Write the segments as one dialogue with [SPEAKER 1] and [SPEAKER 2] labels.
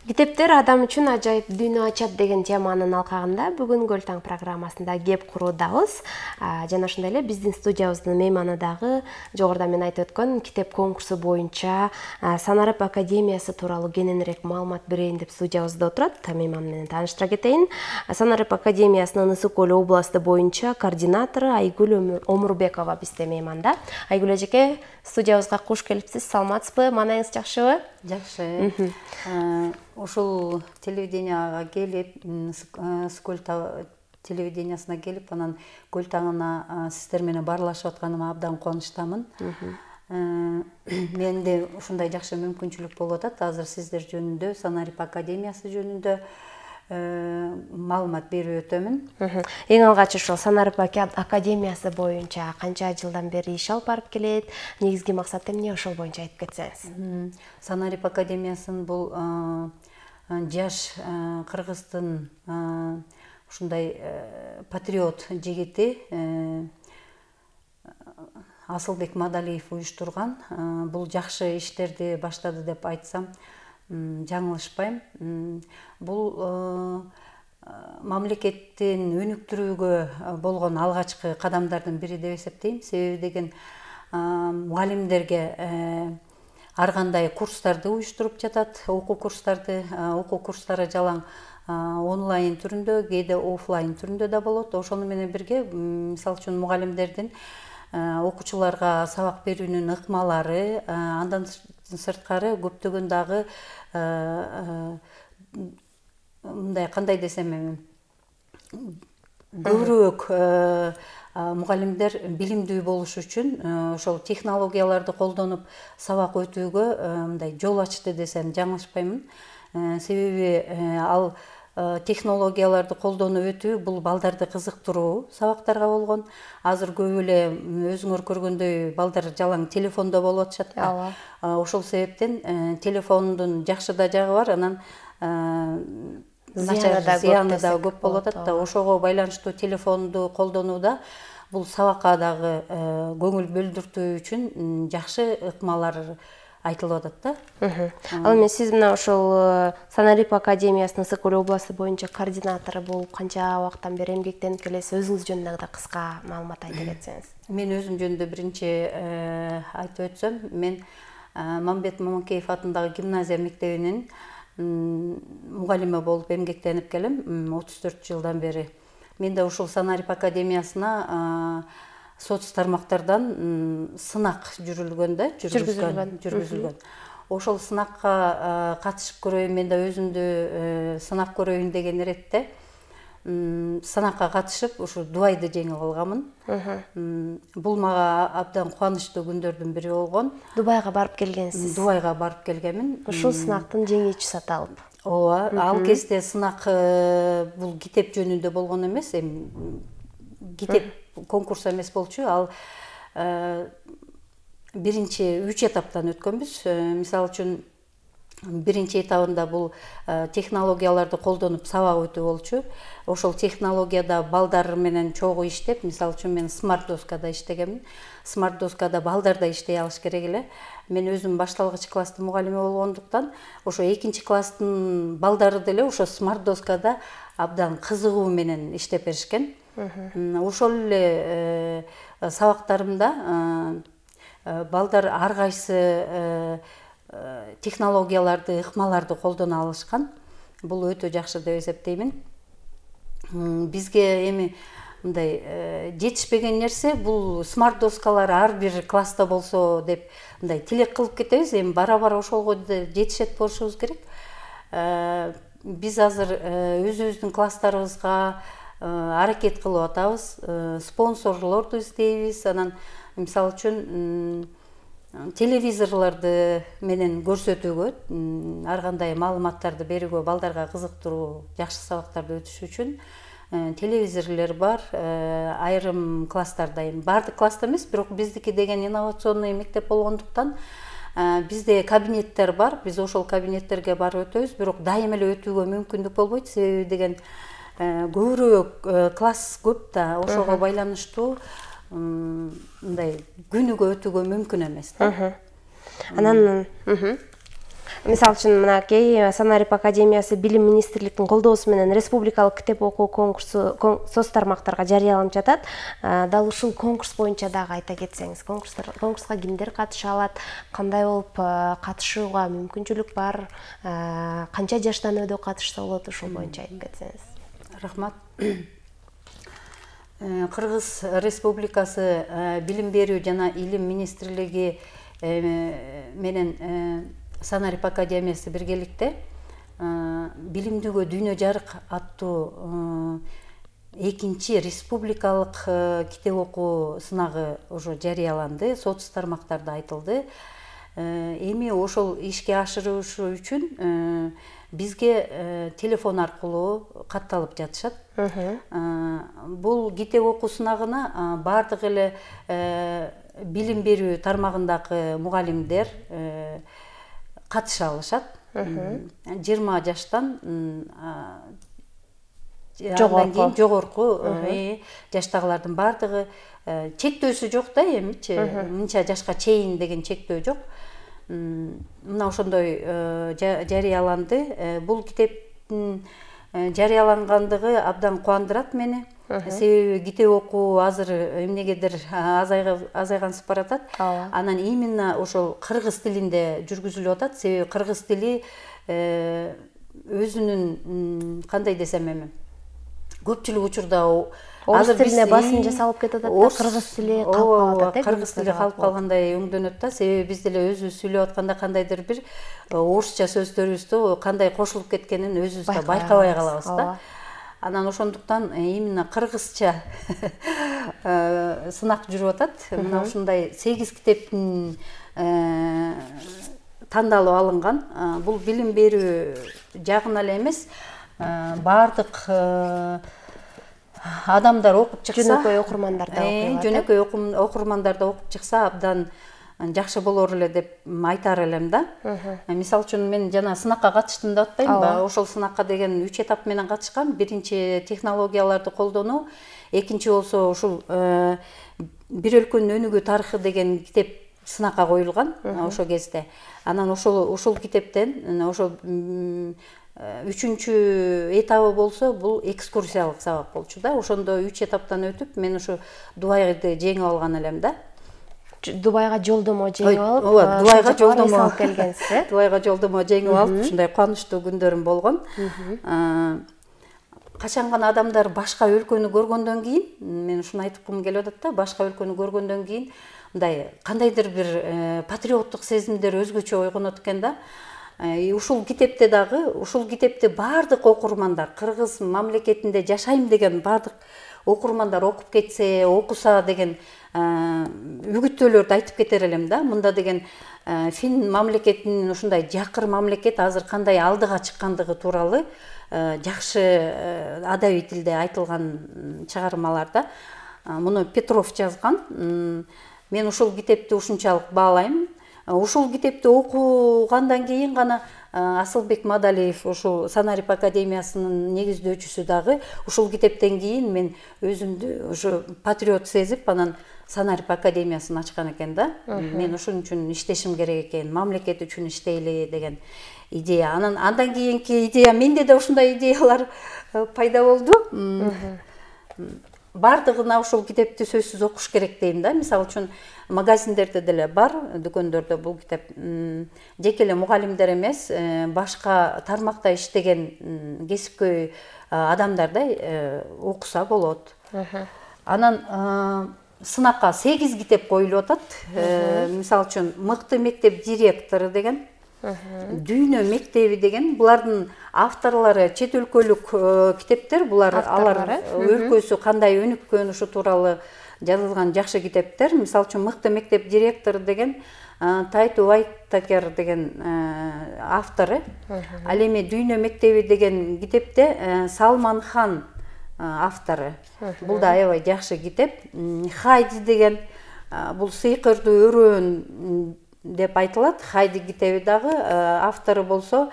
[SPEAKER 1] Китептер адам үчүн ажайып дүйнө ачат деген теманын алкагында бүгүн Көл таң программасында кеп куруудабыз. Жана ошондой эле биздин студиябыздын мейманы дагы жогоруда мен айтып өткөн китеп конкурсу боюнча Санарып академиясы тууралуу кененирээк маалымат берейин деп студиябызда отурат. Мейман менен тааныштыра кетейин. Санарып академиясынын Ысык Көл областы боюнча координатору Айгүл Омурбекова бизде мейманда. Айгүл эжеке, студиябызга куш келипсиз. Саламатсызбы? Маанайыңыз жакшыбы?
[SPEAKER 2] Жакшы. Ошол телевиденияга келип, Ысык Көл телевидениясына келип, анан Көл таңына сиздер менен баарлашып атканыма абдан кубанычтамын. Менде ушундай жакшы мүмкүнчүлүк болуп атат. Азыр сиздер жөнүндө, Санарып академиясы жөнүндө маалымат берип өтөмүн.
[SPEAKER 1] Эң алгач ошол Санарып академиясы боюнча канча жылдан бери иш алып барып келет? Негизги максаты эмне, ошол боюнча айтып кетсеңиз.
[SPEAKER 2] Санарып академиясын бул жаш кыргыздын ушундай патриот жигити Асылбек Мадалиев уюштурган. Бул жакшы иштерди баштады деп айтсам жаңылышпайм. Бул мамлекеттин өнүктүрүүгө болгон алгачкы кадамдардын бири деп эсептейм. Себеби деген мугалимдерге ар кандай курстарды уюштуруп жатат, окуу курстары жалаң онлайн түрүндө, кээде офлайн түрүндө да болот. Ошону менен бирге, мисалы үчүн мугалимдердин окуучуларга сабак берүүнүн ыкмалары, андан сырткары көптөгөн дагы мындай кандай десем, көбүрөөк мугалимдер билимдүү болуш үчүн ошол технологияларды колдонуп сабак өтүүгө мындай жол ачты десем жаңылышпаймын. Себеби ал технологияларды колдонуп өтүү бул балдарды кызыктыруу сабактарга болгон. Азыр көп эле өзүңөр көргөндөй балдар жалаң телефондо болуп атышат. Ошол себептен телефондун жакшы да жагы бар, анан зыяны да көп болуп атат. Ошого байланыштуу телефонду колдонууда бул сабакка дагы көңүл бөлдүртүү үчүн жакшы ыкмалар айтылып атат да.
[SPEAKER 1] Ал эми сиз мына ошол Санарып академиясынын Ысык Көл областы боюнча координатору болуп канча убакыттан бери эмгектенип келесиз? Өзүңүз жөнүндө да кыска маалымат айтып кетсеңиз.
[SPEAKER 2] Мен өзүм жөнүндө биринчи айтып өтсөм, мен Мамбет Мамакеев атындагы гимназия мектебинин мугалими болуп эмгектенип келем 34 жылдан бери. Мен да ушул Санарып академиясына соц тармактардан сынак жүргүзүлгөн. Ошол сынакка катышып көрөйүн, мен да өзүмдү сынап көрөйүн деген иретте сынакка катышып, ушу Дубайды жеңип алганмын. Бул мага абдан кубанычтуу күндөрдүн бири болгон.
[SPEAKER 1] Дубайга барып келгенсиз?
[SPEAKER 2] Дубайга барып келгенмин.
[SPEAKER 1] Ушул сынактын жеңүүчүсү аталып.
[SPEAKER 2] Ооба, ал кезде сынак бул китеп жөнүндө болгон эмес, эми китеп конкурс эмес болчу. Ал биринчи 3 этаптан өткөнбүз. Мисалы үчүн биринчи этабында бул технологияларды колдонуп сабак өтүү болчу. Ошол технологияда балдар менен чогуу иштеп, мисалы үчүн мен смарт доскада иштегенмин. Смарт доскада балдар да иштей алыш керек эле. Мен өзүм башталгыч класстын мугалими болгондуктан, ошо экинчи класстын балдары деле ошо смарт доскада абдан кызыгуу менен иштеп беришкен. Ошол эле сабактарымда балдар ар кайсы технологияларды, ыкмаларды колдоно алышкан. Бул өтө жакшы деп эсептеймин. Бизге эми мындай жетишпеген нерсе, бул смарт доскалар ар бир класста болсо деп мындай тилек кылып кетебиз. Эми бара-бара ошолго жетишет болушубуз керек. Биз азыр өзүбүздүн класстарыбызга аракет кылып атабыз, спонсорлорду издейбиз. Анан мисалы үчүн телевизорлорду менен көрсөтүүгө, ар кандай маалыматтарды берүүгө, балдарга кызыктыруу, жакшы сабактарды өтүш үчүн телевизорлор бар. Айрым класстарда, эми баардык класста эмес, бирок биздики деген инновационный мектеп болгондуктан бизде кабинеттер бар. Биз ошол кабинеттерге барып өтөбүз, бирок дайым эле өтүүгө мүмкүндүк болбойт. Себеби деген көбүрөөк класс көп да, ошого байланыштуу мындай күнүгө өтүүгө мүмкүн эмес да.
[SPEAKER 1] Анан Мисалы үчүн мынакей Санарип академиясы билим министрликтин колдоосу менен республикалык китеп окуу конкурсу соц тармактарга жарыяланып жатат. Дал ушул конкурс боюнча дагы айта кетсеңиз, конкурска кимдер катыша алат, кандай болуп катышууга мүмкүнчүлүк бар, канча жаштан өйдө катышса болот, ушул боюнча айтып кетсеңиз.
[SPEAKER 2] Рахмат. Кыргыз Республикасы билим берүү жана илим министрлиги менен Санарип академиясы биргеликте билимдүүгө дүйнө жарык аттуу экинчи республикалык китеп окуу сынагы уже жарыяланды, соц тармактарда айтылды. Эми ошол ишке ашырышы үчүн бизге телефон аркылуу катталып жатышат. Бул китеп окуу сынагына бардык эле билим берүү тармагындагы мугалимдер катыша алышат. 20 жаштан жогорку жаштагылардын бардыгы, чектөөсү жок да, эмичи мынча жашка чейин деген чектөө жок. Мына ошондой жарыяланды. Бул китептин жарыялангандыгы абдан кубандырат мени. Себеби китеп окуу азыр эмнегедир азайгансып баратат. Анан именно ошол кыргыз тилинде жүргүзүлүп атат. Себеби кыргыз тили өзүнүн кандай десем эми көпчүлүк учурда
[SPEAKER 1] орус тилине басым жасалып кетип атат да, кыргыз тили калып калат.
[SPEAKER 2] Кыргыз тили калып калгандай өңдөнөт да. Себеби биз деле өзүбүз сүйлөп атканда кандайдыр бир орусча сөздөрүбүздө кандай кошулуп кеткенин өзүбүз да байкабай калабыз да. Анан ошондуктан именно кыргызча сынак жүрүп атат. Мына ушундай 8 китептин тандалып алынган. Бул билим берүү жагына эле эмес, бардык адамдар окуп чыкса,
[SPEAKER 1] жөнөкөй окурмандар да окуйт.
[SPEAKER 2] Жөнөкөй окурмандар да окуп чыкса абдан жакшы болор эле деп айтар элем да. Мисалы үчүн мен жана сынакка катыштым деп атпаймынбы? Ошол сынакка деген 3 этап менен катышкан. Биринчи технологияларды колдонуу, экинчи болсо ушул бир өлкөнүн өнүгүү тарыхы деген китеп сынакка коюлган ошол кезде. Анан ушул китептен ошол үчүнчү этабы болсо бул экскурсиялык сабак болчу да. Ошондо 3 этаптан өтүп мен ушу Дубайды жеңип алган элем да.
[SPEAKER 1] Дубайга жолдомо жеңип алып,
[SPEAKER 2] Дубайга жолдомо
[SPEAKER 1] алып келгенсиз.
[SPEAKER 2] Дубайга жолдомо жеңип алып, ушундай кубанычтуу күндөрүм болгон. Качан гана адамдар башка өлкөнү көргөндөн кийин, мен ушуну айткым келип атат да, башка өлкөнү көргөндөн кийин мындай кандайдыр бир патриоттук сезимдер өзгөчө ойгонот экен да. Ушул китепте дагы, ушул китепти бардык окурмандар, кыргыз мамлекетинде жашайм деген бардык окурмандар окуп кетсе, окуса деген үгүттөөлөрдү айтып кетер элем да. Мында деген Фин мамлекетинин ушундай жакыр мамлекет азыр кандай алдыга чыккандыгы тууралуу жакшы адабий тилде айтылган чыгармаларда. Муну Петров жазган. Мен ушул китепти ушунчалык баалайм. Ушул китепти окугандан кийин гана Асылбек Мадалиев, ушул Санарип академиясынын негиздөөчүсү дагы, ушул китептен кийин мен өзүмдү ушу патриот сезип, анан Санарип академиясын ачкан экен да. Мен ушун үчүн иштешим керек экен, мамлекет үчүн иштейли деген идея. Андан кийинки идея, менде да ушундай идеялар пайда болду. Бардыгына ушул китепти сөзсүз окуш керек дейм да. Мисалы үчүн магазиндерде деле бар, дүкөндөрдө бул китеп жеке эле мугалимдер эмес, башка тармакта иштеген кесипкөй адамдардай окуса болот. Анан сынакка 8 китеп коюлуп атат. Мисалы үчүн мыкты мектеп директору деген, дүйнө мектеби деген, булардын авторлору чет өлкөлүк китептер, алар өлкөсү кандай өнүккөн ушу тууралуу жазылган жакшы китептер. Мисалы үчүн мыкты мектеп директору деген Тайту Айтакер деген автору. Ал эми дүйнө мектеби деген китепте Салман Хан автору. Бул да аябай жакшы китеп. Хайди деген бул сыйкырдуу өрөөн деп айтылат. Хайди китеби дагы автору болсо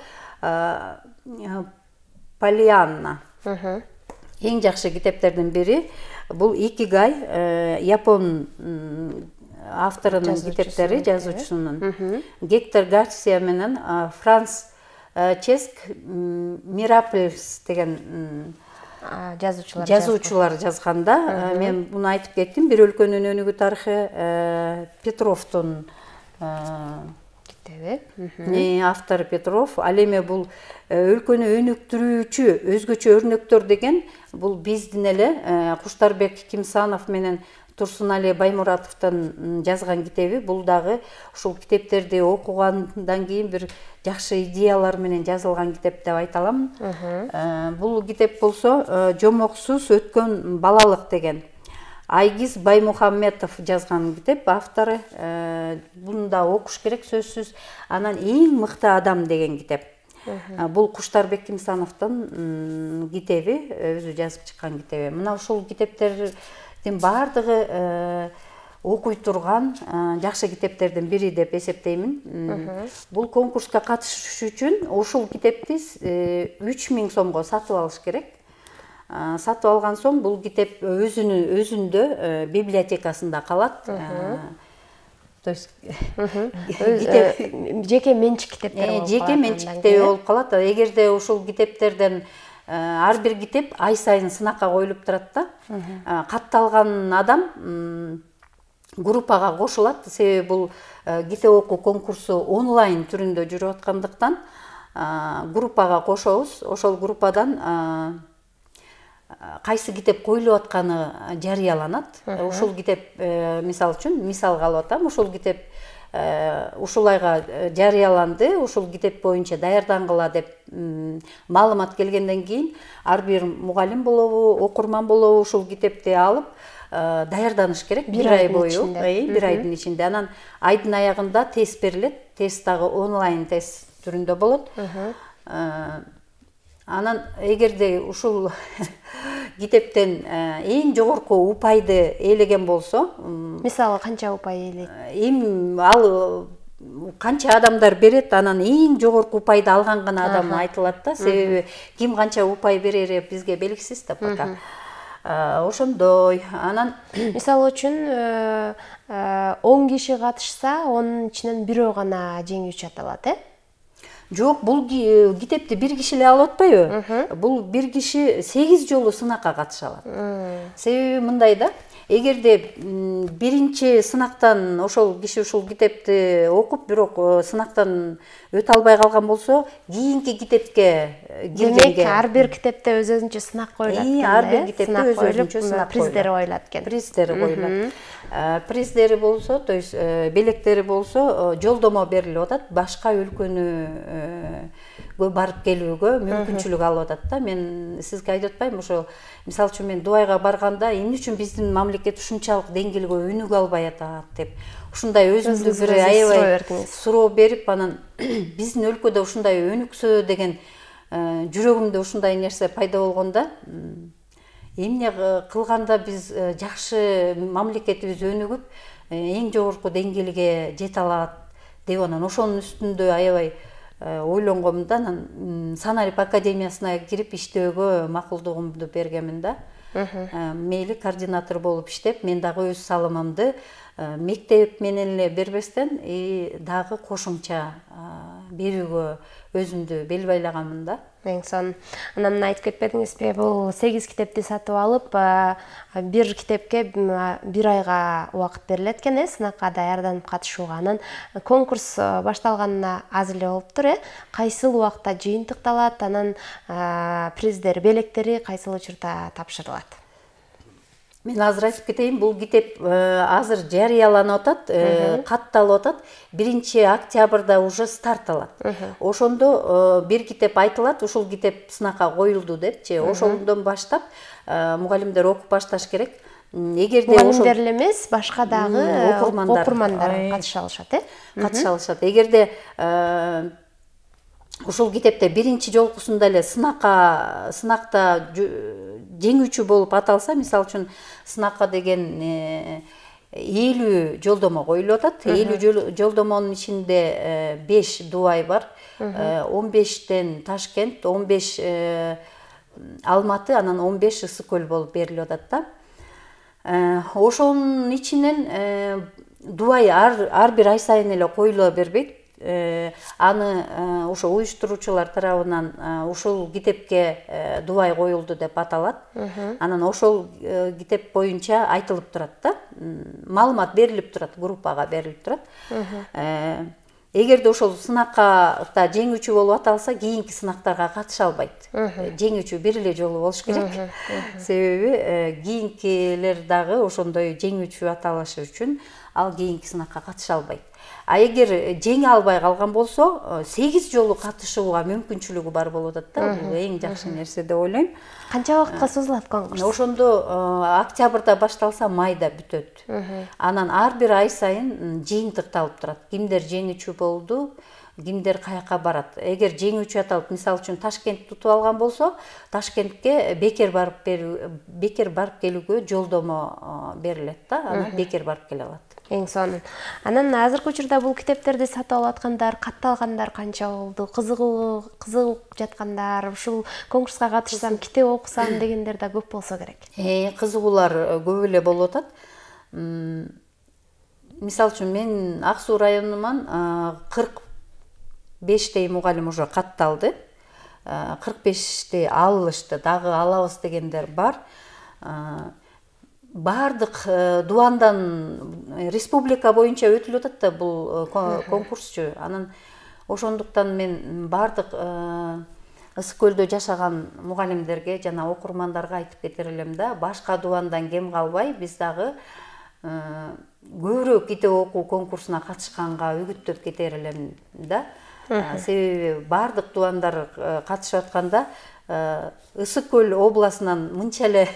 [SPEAKER 2] Полианна. Эң жакшы китептердин бири. Бул Икигай, япон авторунун китептери, жазуучусунун. Гектор Гарсия менен Франс Ческ Мираплс деген жазуучулар жазганда, мен буну айтып кеттим. Бир өлкөнүн өнүгүү тарыхы Петровдун китеби. Автор Петров. Ал эми бул өлкөнү өнүктүрүүчү өзгөчө өрнөктөр деген бул биздин эле Куштарбек Кимсанов менен Турсунали Баймуратовдун жазган китеби. Бул дагы ушул китептерди окугандан кийин бир жакшы идеялар менен жазылган китеп деп айта алам. Бул китеп болсо Жомоксуз өткөн балалык деген. Айгиз Баймухамметов жазган китеп, автору. Буну да окуш керек сөзсүз. Анан эң мыкты адам деген китеп. Бул Куштарбек Кимсановдун китеби, өзү жазып чыккан китеби. Мына ушул китептердин баардыгы окуй турган жакшы китептердин бири деп эсептеймин. Бул конкурска катышыш үчүн ушул китепти 3000 сомго сатып алыш керек. Сатып алган соң бул китеп өзүндө библиотекасында калат. То есть
[SPEAKER 1] жеке менчик китептер болуп калат.
[SPEAKER 2] Жеке менчик китеби болуп калат. Эгерде ушул китептерден ар бир китеп ай сайын сынакка коюлуп турат да. Катталган адам группага кошулат. Себеби бул китеп окуу конкурсу онлайн түрүндө жүрүп аткандыктан группага кошобуз. Ошол группадан кайсы китеп коюлуп атканы жарыяланат. Ушул китеп мисал үчүн мисалга алып атам. Ушул китеп ушул айга жарыяланды. Ушул китеп боюнча даярдангыла деп маалымат келгенден кийин ар бир мугалим болобу, окурман болобу ушул китепти алып даярданыш керек бир ай бою. Бир айдын ичинде. Анан айдын аягында тест берилет. Тест дагы онлайн тест түрүндө болот. Анан эгерде ушул китептен эң жогорку упайды ээлеген болсо,
[SPEAKER 1] мисалы канча упай ээлейт?
[SPEAKER 2] Эми ал канча адамдар берет, анан эң жогорку упайды алган гана адам айтылат да. Себеби ким канча упай берери бизге белгисиз да пока. Ошондой. Анан
[SPEAKER 1] мисалы үчүн 10 киши катышса, онун ичинен бирөө гана жеңүүчү аталат,
[SPEAKER 2] Жок, бул китепти бир киши эле алып атпайбы? Бул бир киши 8 жолу сынакка катыша алат. Себеби мындай да, эгерде биринчи сынактан ошол киши ушул китепти окуп, бирок сынактан өтө албай калган болсо, кийинки китепке киргенге.
[SPEAKER 1] Демек, ар бир китепте өз-өзүнчө сынак коюлат экен.
[SPEAKER 2] Ар бир китепте өз-өзүнчө сынак коюлат.
[SPEAKER 1] Приздери коюлат экен.
[SPEAKER 2] Приздери коюлат. Приздери болсо, то есть белектери болсо, жолдомо берилип атат, башка өлкөнү барып келүүгө мүмкүнчүлүк алып атат да. Мен сизге айтып атпайм, ошо мисалы үчүн мен Дубайга барганда, эмне үчүн биздин мамлекет ушунчалык деңгээлге өнүгө албай атат деп, ушундай өзүмдү бир аябай суроо берип, анан биздин өлкөдө ушундай өнүксө деген жүрөгүмдө ушундай нерсе пайда болгондо, эмне кылганда биз жакшы мамлекетибиз өнүгүп, эң жогорку деңгээлге жете алат деп, анан ошонун үстүндө аябай ойлонгомун да. Анан Санарип академиясына кирип иштөөгө макулдугумду бергенмин да. Мейли координатор болуп иштеп, мен дагы өз салымымды мектеп менен эле бербестен дагы кошумча берүүгө өзүмдү бел байлаганмын да.
[SPEAKER 1] Эң сон. Анан айтып кетпедиңизби, бул 8 китепти сатып алып, бир китепке бир айга убакыт берилет экен, сынакка даярданып катышууга. Анан конкурс башталганына аз эле болуптур, кайсыл убакта жыйынтыкталат, анан приздер, белектери кайсыл учурда тапшырылат?
[SPEAKER 2] Мен азыр айтып кетейин, бул китеп азыр жарыяланып атат, катталып атат. 1 октябрда уже старт алат. Ошондо бир китеп айтылат, ушул китеп сынакка коюлду депчи. Ошондон баштап мугалимдер окуп башташ керек. Эгерде
[SPEAKER 1] мугалимдер эле эмес, башка дагы окурмандар катыша алышат,
[SPEAKER 2] Катыша алышат. Эгерде ушул китепте биринчи жолкусунда эле сынакта жеңүүчү болуп аталса, мисалы үчүн сынакка деген 50 жолдомо коюлуп атат. 50 жолдомонун ичинде 5 Дубай бар, 15тен Ташкент, 15 Алматы, анан 15 Ысык көл болуп берилип атат да. Ошонун ичинен дубай ар бир ай сайын эле коюла бербейт. Аны ошо уюштуруучулар тарабынан ушул китепке дубай коюлду деп аталат. Анан ошол китеп боюнча айтылып турат да, маалымат берилип турат, группага берилип турат. Эгерде ошол сынакка жеңүүчү болуп аталса, кийинки сынактарга катыша албайт. Жеңүүчү бир эле жолу болуш керек. Себеби кийинкилер дагы ошондой жеңүүчү аталышы үчүн ал кийинки сынакка катыша албайт. А эгер жеңе албай калган болсо, 8 жолу катышууга мүмкүнчүлүгү бар болуп атат да. Бул эң жакшы нерсе деп ойлойм.
[SPEAKER 1] Канча убакытка созулат конкурс?
[SPEAKER 2] Ошондо октябрда башталса, майда бүтөт. Анан ар бир ай сайын жыйынтыкталып турат. Кимдер жеңүүчү болду, кимдер каяка барат. Эгер жеңүүчү аталып, мисалы үчүн Ташкент тутуп алган болсо, Ташкентке бекер барып келүүгө жолдомо берилет да. Анан бекер барып келе алат.
[SPEAKER 1] Эң сонун. Анан азыркы учурда бул китептерди сатып алып аткандар, катталгандар канча болду? Кызыгып жаткандар, ушул конкурска катышсам, китеп окусам дегендер да көп болсо керек.
[SPEAKER 2] Кызыгуулар көп эле болуп атат. Мисалы үчүн мен Ак Суу районунан 45 мугалим уже катталды. 45 алышты, дагы алабыз дегендер бар. Бардык дубандан республика боюнча өтүлүп атат да бул конкурсчу. Анан ошондуктан мен бардык Ысык көлдө жашаган мугалимдерге жана окурмандарга айтып кетер элем да, башка дубандан кем калбай, биз дагы көбүрөөк китеп окуу конкурсуна катышканга үгүттөп кетер элем да. Себеби бардык дубандар катышып атканда Ысык көл областынан мынча эле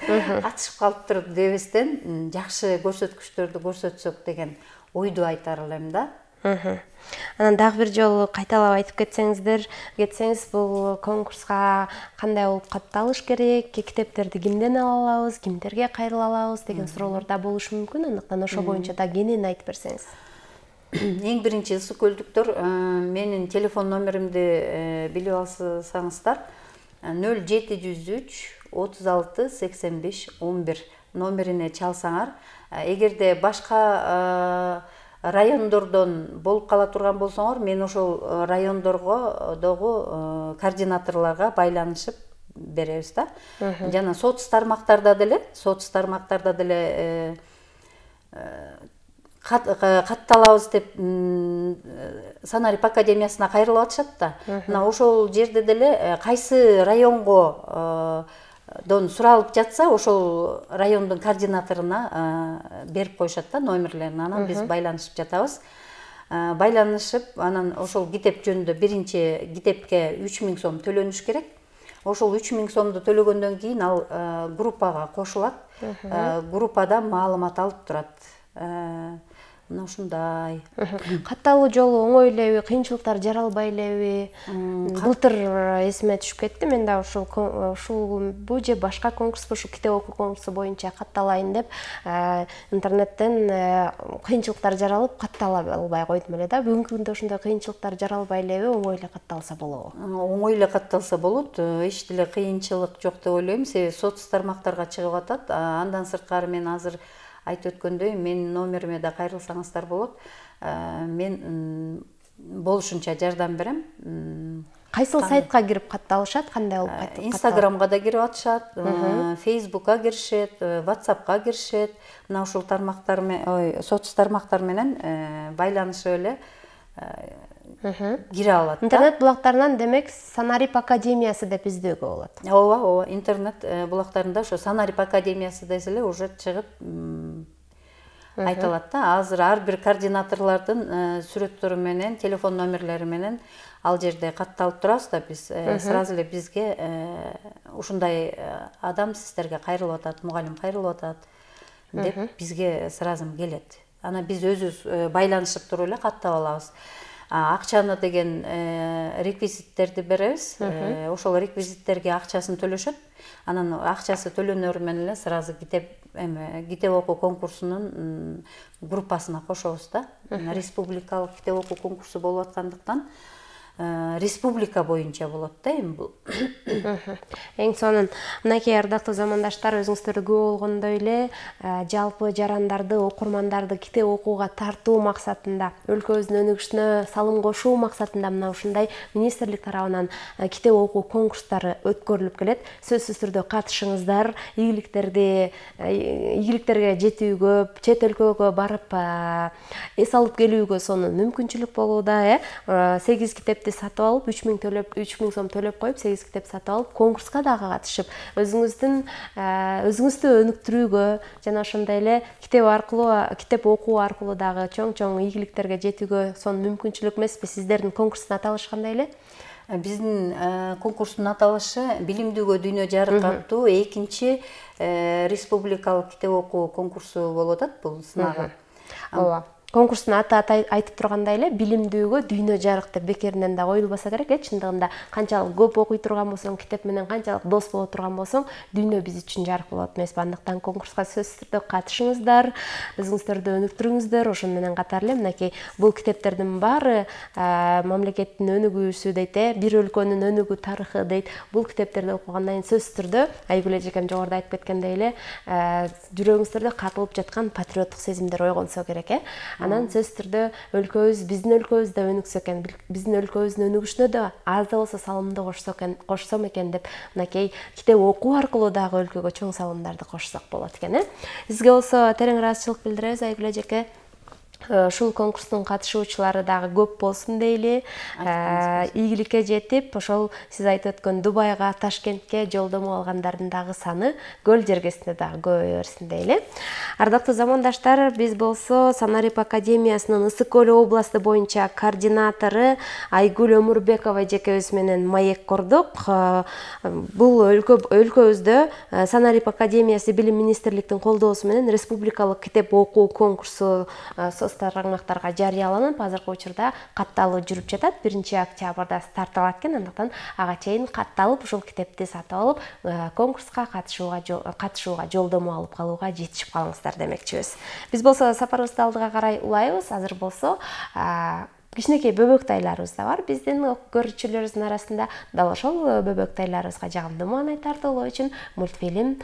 [SPEAKER 2] катышып калыптыр дебестен, жакшы көрсөткүчтөрдү көрсөтсөк деген ойду айтар элем да.
[SPEAKER 1] Анан дагы бир жолу кайталап айтып кетсеңиз, бул конкурска кандай болуп катталыш керек, китептерди кимден ала алабыз, кимдерге кайрыла алабыз деген суроолор да болушу мүмкүн. Андыктан ошол боюнча да кенен айтып берсеңиз.
[SPEAKER 2] Эң биринчи ысык көлдүктөр, менин телефон номеримди билип алсаңыздар, 0703 36 85 11 номерине чалсаңар, эгерде башка райондордон болуп кала турган болсоңор, мен ошол райондорго дагы координаторлорго байланышып беребиз да. Жана соц тармактарда деле катталабыз деп Санарип академиясына кайрылып атышат да. Мына ошол жерде деле кайсы районго суралып жатса, ошол райондун координаторуна берип коюшат да номерлерин. Анан биз байланышып жатабыз. Байланышып, анан ошол китеп жөнүндө биринчи китепке 3000 сом төлөнүш керек. Ошол 3000 сомду төлөгөндөн кийин ал группага кошулат. Группада маалымат алып турат. Мына ушундай.
[SPEAKER 1] Катталуу жолу оңой элеби, кыйынчылыктар жаралбай элеби? Былтыр эсиме түшүп кетти, мен да ушул бу же башка конкурс, ушул китеп окуу конкурсу боюнча катталайын деп интернеттен кыйынчылыктар жаралып каттала албай койдум эле да. Бүгүнкү күндө ушундай кыйынчылыктар жаралбай элеби, оңой эле катталса болобу?
[SPEAKER 2] Оңой эле катталса болот, эч деле кыйынчылык жок деп ойлойм. Себеби соц тармактарга чыгып атат. Андан сырткары мен азыр айтып өткөндөй, менин номериме да кайрылсаңыздар болот. Мен болушунча жардам берем.
[SPEAKER 1] Кайсыл сайтка кирип катталышат, кандай болуп катталышат?
[SPEAKER 2] Инстаграмга да кирип атышат, Фейсбукка киришет, WhatsAppка киришет. Мына ушул тармактар менен, соц тармактар менен байланышып эле кире алат.
[SPEAKER 1] Интернет булактарынан демек Санарип академиясы деп издөөгө болот.
[SPEAKER 2] Ооба, интернет булактарында ошо Санарип академиясы деселе уже чыгып айтылат да. Азыр ар бир координаторлордун сүрөттөрү менен, телефон номерлери менен ал жерде катталып турабыз да биз. Сразу эле бизге ушундай адам сиздерге кайрылып атат, мугалим кайрылып атат деп бизге сразу келет. Ана биз өзүбүз байланышып туруп эле каттап алабыз. Акчаны деген реквизиттерди беребиз. Ошол реквизиттерге акчасын төлөшөт. Анан акчасы төлөнөрү менен эле сразу китеп окуу конкурсунун группасына кошобуз да. Республикалык китеп окуу конкурсу болуп аткандыктан республика боюнча болот да эми бул.
[SPEAKER 1] Эң сонун мынакей ардактуу замандаштар, өзүңүздөрдө күбө болгондой эле жалпы жарандарды, окурмандарды китеп окууга тартуу максатында, өлкөбүздүн өнүгүшүнө салым кошуу максатында мына ушундай министрлик тарабынан китеп окуу конкурстары өткөрүлүп келет. Сөзсүз түрдө катышыңыздар, ийгиликтерге жетүүгө, чет өлкөгө барып эс алып келүүгө сонун мүмкүнчүлүк болууда. 8 китепти сатып алып, 3000 сом төлөп коюп, 8 китеп сатып алып, конкурска дагы катышып, өзүңүздү өнүктүрүүгө жана ошондой эле китеп окуу аркылуу дагы чоң ийгиликтерге жетүүгө сонун мүмкүнчүлүк эмеспи? Сиздердин конкурстун аталышы кандай эле?
[SPEAKER 2] Биздин конкурстун аталышы билимдүүгө дүйнө жарык аттуу 2 республикалык китеп окуу конкурсу болуп атат бул сынагы.
[SPEAKER 1] Ооба. Конкурстун аты айтып тургандай эле билимдүүгө дүйнө жарык деп бекеринен да коюлбаса керек. Чындыгында канчалык көп окуй турган болсоң, китеп менен канчалык дос боло турган болсоң, дүйнө биз үчүн жарык болот эмеспи? Андыктан конкурска сөзсүз түрдө катышыңыздар, өзүңүздөрдү өнүктүрүңүздөр. Ошону менен катар эле мынакей бул китептердин баары мамлекеттин өнүгүүсү дейт, бир өлкөнүн өнүгүү тарыхы дейт. Бул китептерди окугандан кийин сөзсүз түрдө Айгүл эжекем жогоруда айтып кеткендей эле жүрөгүңүздөрдө катылып жаткан патриоттук сезимдер ойгонсо керек. Анан сөзсүз түрдө биздин өлкөбүз да өнүксө экен, биздин өлкөбүздүн өнүгүшүнө да аз да болсо салымды кошсом экен деп мынакей китеп окуу аркылуу дагы өлкөгө чоң салымдарды кошсок болот экен. Сизге болсо терең ыраазычылык билдиребиз, Айгүл эжеке. Ушул конкурстун катышуучулары дагы көп болсун дейли. Ийгиликке жетип, ошол сиз айтып өткөн Дубайга, Ташкентке жолдомо алгандардын дагы саны көл жергесинде дагы көбөйө берсин дейли. Ардактуу замандаштар, биз болсо Санарип академиясынын Ысык Көл областы боюнча координатору Айгүл Өмүрбекова эжекебиз менен маек курдук. Бул өлкөбүздө Санарип академиясы Билим министрликтин колдоосу менен республикалык китеп окуу конкурсу тармактарга жарыяланып, азыркы учурда катталуу жүрүп жатат. 1-октябрда старт алат экен. Андыктан ага чейин катталып, ушул китепти сатып алып, конкурска катышууга жолдомо алып калууга жетишип калыңыздар демекчибиз. Биз болсо сапарыбызды алдыга карай улайбыз. Азыр болсо кичинекей бөбөктайларыбыз да бар биздин көрүүчүлөрүбүздүн арасында. Дал ошол бөбөктайларыбызга жагымдуу маанай тартуулоо үчүн мультфильм